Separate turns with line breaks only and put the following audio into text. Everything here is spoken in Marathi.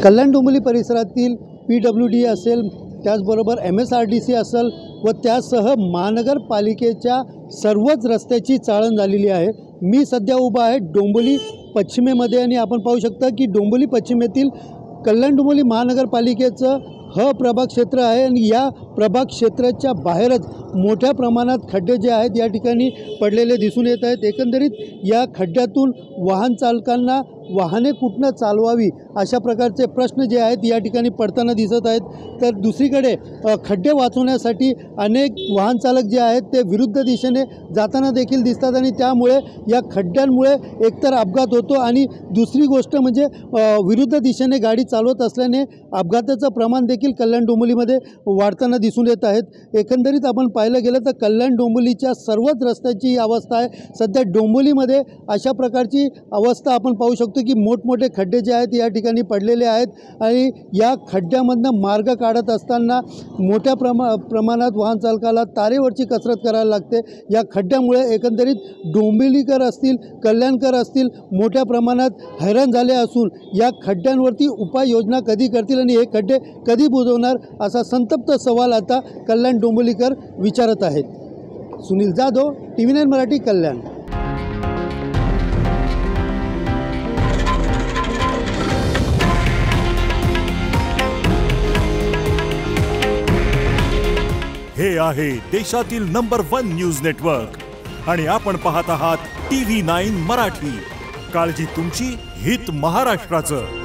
कल्याण डोंबिवली परिसरातील PWD असेल, त्याचबरोबर MSRDC असेल व त्यासह महानगरपालिकेच्या सर्वच रस्त्याची चाळण झालेली आहे। मी सध्या उभा आहे डोंबिवली पश्चिमेमध्ये आणि आपण पाहू शकता की डोंबिवली पश्चिमेतील कल्याण डोंबिवली महानगरपालिकेचं प्रभाग क्षेत्र आहे आणि या प्रभाग क्षेत्राच्या बाहेरच मोठ्या प्रमाणात खड्डे जे आहेत या ठिकाणी पडलेले दिसून येत आहेत। एकंदरीत या खड्ड्यातून वाहन चालकांना वाहने कुठनं चालवावी अशा प्रकारचे प्रश्न जे आहेत या ठिकाणी पडताना दिसत आहेत। तर दुसरीकडे खड्डे वाचवण्यासाठी अनेक वाहन चालक जे आहेत ते विरुद्ध दिशेने जाताना देखील दिसतात आणि त्यामुळे या खड्ड्यांमुळे एकतर अपघात होतो आणि दुसरी गोष्ट म्हणजे विरुद्ध दिशेने गाडी चालवत असल्याने अपघाताचं प्रमाण देखील कल्याण डोंबिवलीमध्ये वाढताना दिसून येत आहेत। एकंदरीत आपण पाहिलं गेलं तर कल्याण डोंबिवलीच्या सर्वच रस्त्याची ही अवस्था आहे। सध्या डोंबिवलीमध्ये अशा प्रकारची अवस्था आपण पाहू शकतो की मोठमोठे खड्डे जे आहेत या ठिकाणी पडलेले आहेत आणि या खड्ड्यामधनं मार्ग काढत असताना मोठ्या प्रमाणात वाहन चालकाला तारेवरची कसरत करायला लागते। या खड्ड्यामुळे एकंदरीत डोंबिवलीकर असतील, कल्याणकर असतील मोठ्या प्रमाणात हैराण झाले असून या खड्ड्यांवरती उपाययोजना कधी करतील आणि हे खड्डे कधी बुजवणार असा संतप्त सवाल आता कल्याण डोंबिवलीकर विचारत आहेत। सुनील जाधव, TV9 मराठी, कल्याण।
हे आहे देशातील नंबर 1 न्यूज नेटवर्क आणि आपण पाहत आहात TV9 मराठी। काळजी तुमची, हित महाराष्ट्राचं।